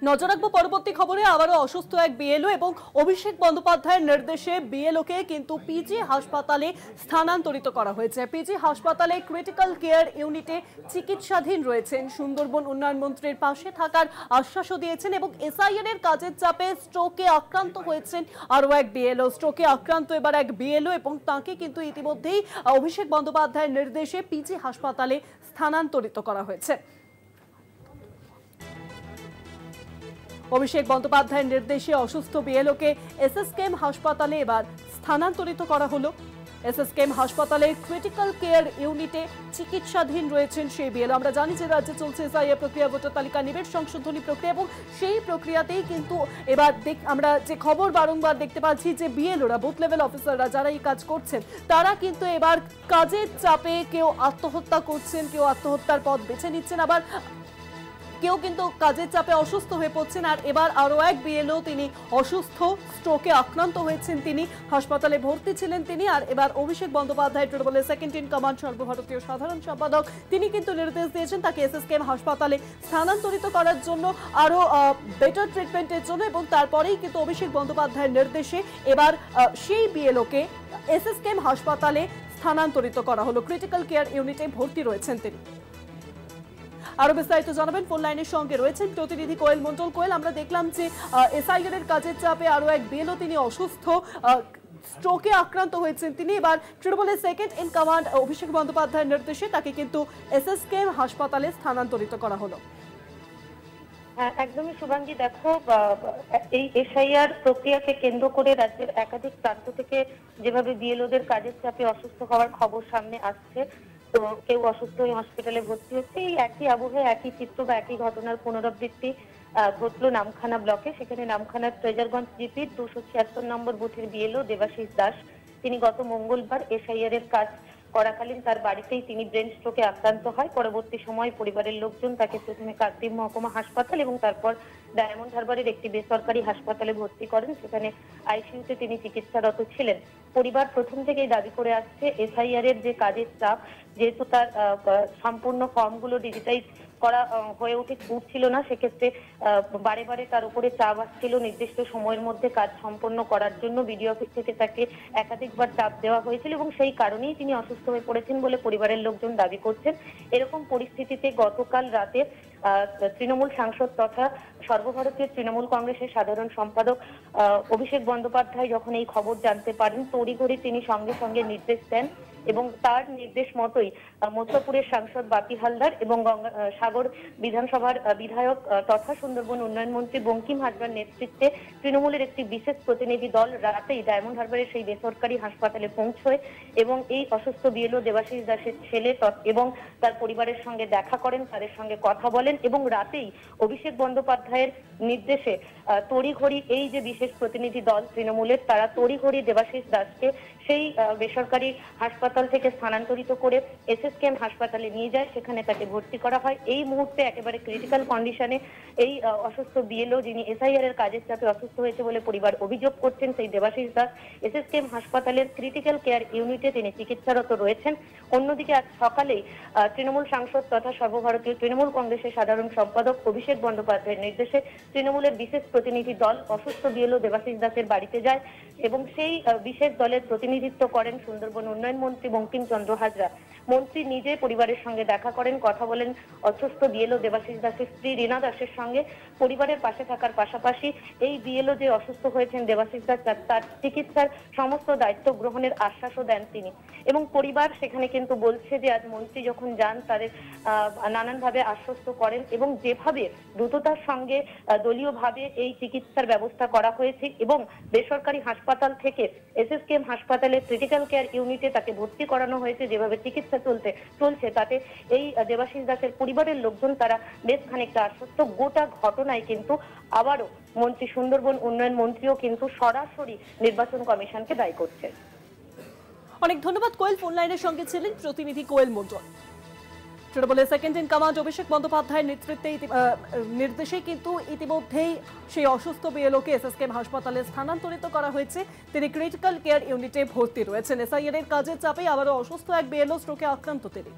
নজর রাখবো পরবর্তী খবরে। আবারও অসুস্থ এক বিএলও এবং অভিষেক বন্দ্যোপাধ্যায়ের নির্দেশে বিএলওকে কিন্তু পিজি হাসপাতালে স্থানান্তরিত করা হয়েছে। পিজি হাসপাতালে ক্রিটিক্যাল কেয়ার ইউনিটে চিকিৎসাধীন রয়েছেন। সুন্দরবন উন্নয়ন মন্ত্রীর পাশে থাকার আশ্বাসও দিয়েছেন এবং এসআইআর এর কাজের চাপে স্ট্রোকে আক্রান্ত হয়েছেন আরও এক বিএলও। স্ট্রোকে আক্রান্ত এবার এক বিএলও এবং তাকে কিন্তু ইতিমধ্যেই অভিষেক বন্দ্যোপাধ্যায়ের নির্দেশে পিজি হাসপাতালে স্থানান্তরিত করা হয়েছে। অভিষেক বন্দ্যোপাধ্যায়ের নির্দেশে অসুস্থ বিএলওকে এসএসকেএম হাসপাতালে এবার স্থানান্তরিত করা হলো। এসএসকেএম হাসপাতালের ক্রিটিক্যাল কেয়ার ইউনিটে চিকিৎসাধীন রয়েছেন সেই বিএলও। আমরা জানি যে রাজ্যে চলছে এসআইআর প্রক্রিয়া, ভোটার তালিকা নিবিড় সংশোধনী প্রক্রিয়া, এবং সেই প্রক্রিয়াতেই কিন্তু এবার আমরা যে খবর বারংবার দেখতে পাচ্ছি যে বিএলওরা, বুথ লেভেল অফিসাররা যারা এই কাজ করছেন, তারা কিন্তু এবার কাজের চাপে কেউ আত্মহত্যা করছেন, কেউ আত্মহত্যার পথ বেছে নিচ্ছেন, আবার কেউ কিন্তু কাজের চাপে অসুস্থ হয়ে পড়ছেন। আর এবার আরও এক বিএলও, তিনি অসুস্থ, স্ট্রোকে আক্রান্ত হয়েছেন, তিনি হাসপাতালে ভর্তি ছিলেন তিনি। আর এবার অভিষেক বন্দ্যোপাধ্যায়, তৃণমূলের সেকেন্ড ইন কমান্ড সর্বভারতীয় সাধারণ সম্পাদক, তিনি কিন্তু নির্দেশ দিয়েছেন তাকে এসএসকেএম হাসপাতালে স্থানান্তরিত করার জন্য, আরও বেটার ট্রিটমেন্টের জন্য। এবং তারপরেই কিন্তু অভিষেক বন্দ্যোপাধ্যায়ের নির্দেশে এবার সেই বিএলওকে এসএসকেএম হাসপাতালে স্থানান্তরিত করা হলো। ক্রিটিক্যাল কেয়ার ইউনিটে ভর্তি রয়েছেন তিনি। আরো বিস্তারিত জানাবেন, ফোন লাইনের সঙ্গে রয়েছেন প্রতিনিধি কোয়েল মন্ডল। কোয়েল, আমরা দেখলাম যে এসআইআর এর কাজের চাপে আরো এক বিএলও, তিনি অসুস্থ, স্ট্রোকে আক্রান্ত হয়েছেন তিনি। এবার তৃণমূলের সেকেন্ড ইন কমান্ড অভিষেক বন্দ্যোপাধ্যায়ের নির্দেশে তাকে কিন্তু এসএসকেএম হাসপাতালে স্থানান্তরিত করা হলো। একদমই শুভাঙ্গী, দেখো এই এসআইআর প্রক্রিয়াকে কেন্দ্র করে রাজ্যের একাধিক প্রান্ত থেকে যেভাবে বিএলওদের কাজের চাপে অসুস্থ হওয়ার খবর সামনে আসছে, তো কেউ অসুস্থ হয়ে হসপিটালে ভর্তি হচ্ছে, এই একই আবহে একই চিত্র বা একই ঘটনার পুনরাবৃত্তি ঘটলো নামখানা ব্লকে। সেখানে নামখানার ট্রেজারগঞ্জ জিপির 276 নম্বর বুথের বিএলও দেবাশিস দাস, তিনি গত মঙ্গলবার এসআইআর এর কাজ করাকালীন তার বাড়িতেই তিনি ব্রেন স্ট্রোকে আক্রান্ত হয়। পরবর্তী সময় পরিবারের লোকজন তাকে প্রথমে কাকদ্বীপ মহকুমা হাসপাতাল এবং তারপর ডায়মন্ড হারবারের একটি বেসরকারি হাসপাতালে ভর্তি করেন। সেখানে আইসিইউতে তিনি চিকিৎসারত ছিলেন। পরিবার প্রথম থেকেই দাবি করে আসছে এসআইআর এর যে কাজের চাপ, যেহেতু তার সম্পূর্ণ ফর্মগুলো ডিজিটাইজ করা হয়ে উঠছিল না, সেক্ষেত্রে বারে বারে তার উপরে চাপ আসছিল নির্দিষ্ট সময়ের মধ্যে কাজ সম্পন্ন করার জন্য। বিডিও অফিস থেকে তাকে একাধিকবার চাপ দেওয়া হয়েছিল এবং সেই কারণেই তিনি অসুস্থ হয়ে পড়েছেন বলে পরিবারের লোকজন দাবি করছেন। এরকম পরিস্থিতিতে গতকাল রাতে তৃণমূল সাংসদ তথা সর্বভারতীয় তৃণমূল কংগ্রেসের সাধারণ সম্পাদক অভিষেক বন্দ্যোপাধ্যায় যখন এই খবর জানতে পারেন, তড়িঘড়ি তিনি সঙ্গে সঙ্গে নির্দেশ দেন এবং তার নির্দেশ মতোই মথুরাপুরের সাংসদ বাপি হালদার এবং সাগর বিধানসভার বিধায়ক তথা সুন্দরবন উন্নয়ন মন্ত্রী বঙ্কিম হাজরার নেতৃত্বে তৃণমূলের একটি বিশেষ প্রতিনিধি দল রাতেই ডায়মন্ড হারবারের সেই বেসরকারি হাসপাতালে পৌঁছয় এবং এই অসুস্থ বিএলও দেবাশিস দাসের ছেলে এবং তার পরিবারের সঙ্গে দেখা করেন, তাদের সঙ্গে কথা বলেন এবং রাতেই অভিষেক বন্দ্যোপাধ্যায়ের নির্দেশে তড়িঘড়ি এই যে বিশেষ প্রতিনিধি দল তৃণমূলের, তারা তড়িঘড়ি দেবাশিস দাসকে সেই বেসরকারি হাসপাতাল থেকে স্থানান্তরিত করে এসএসকেএম হাসপাতালে নিয়ে যায়। সেখানে তাকে ভর্তি করা হয়। এই মুহূর্তে একেবারে ক্রিটিক্যাল কন্ডিশনে এই অসুস্থ বিএলও, যিনি এসআইআর এর কাজের চাপে অসুস্থ হয়েছে বলে পরিবার অভিযোগ করছেন, সেই দেবাশিস দাস এসএসকেএম হাসপাতালের ক্রিটিক্যাল কেয়ার ইউনিটে তিনি চিকিৎসারত রয়েছেন। অন্যদিকে আজ সকালেই তৃণমূল সাংসদ তথা সর্বভারতীয় তৃণমূল কংগ্রেসের সাধারণ সম্পাদক অভিষেক বন্দ্যোপাধ্যায়ের নির্দেশে তৃণমূলের বিশেষ প্রতিনিধি দল অসুস্থ বিএলও দেবাশিস দাসের বাড়িতে যায় এবং সেই বিশেষ দলের প্রতিনিধিত্ব করেন সুন্দরবন উন্নয়ন মন্ত্রী বঙ্কিম চন্দ্র হাজরা। মন্ত্রী নিজে পরিবারের সঙ্গে দেখা করেন, কথা বলেন অসুস্থ বিএলও দেবাশিস দাসের স্ত্রী রীনা দাসের সঙ্গে। পরিবারের পাশে থাকার পাশাপাশি এই বিএলও যে অসুস্থ হয়েছেন দেবাশিস দাস, তার চিকিৎসার সমস্ত দায়িত্ব গ্রহণের আশ্বাসও দেন তিনি। এবং পরিবার সেখানে কিন্তু বলছে যে আজ মন্ত্রী যখন যান তাদের নানানভাবে আশ্বস্ত করেন এবং যেভাবে দ্রুততার সঙ্গে দলীয়ভাবে এই চিকিৎসার ব্যবস্থা করা হয়েছে এবং বেসরকারি হাসপাতাল থেকে এসএসকেএম হাসপাতালে ক্রিটিক্যাল কেয়ার ইউনিটে তাকে ভর্তি করানো হয়েছে, যেভাবে চিকিৎসা চলছে তাতে এই দেবাশিস দাসের পরিবারের লোকজন তারা বেশ খানিকটা আশ্বস্ত। গোটা ঘটনায় কিন্তু আবারও মন্ত্রী সুন্দরবন উন্নয়ন মন্ত্রীও কিন্তু সরাসরি নির্বাচন কমিশনকে দায়ী করছে। অনেক ধন্যবাদ কোয়েল, ফোন লাইনের সঙ্গে ছিলেন প্রতিনিধি কোয়েল মন্ডল। তৃণমূলের সেকেন্ড ইন কমান্ড অভিষেক বন্দ্যোপাধ্যায়ের নেতৃত্বে নির্দেশে কিন্তু ইতিমধ্যেই সেই অসুস্থ বিএলওকে এসএসকেএম হাসপাতালে স্থানান্তরিত করা হয়েছে। তিনি ক্রিটিক্যাল কেয়ার ইউনিটে ভর্তি রয়েছেন। এসআইআর এর কাজের চাপে আবারও অসুস্থ এক বিএলও, স্ট্রোকে আক্রান্ত তিনি।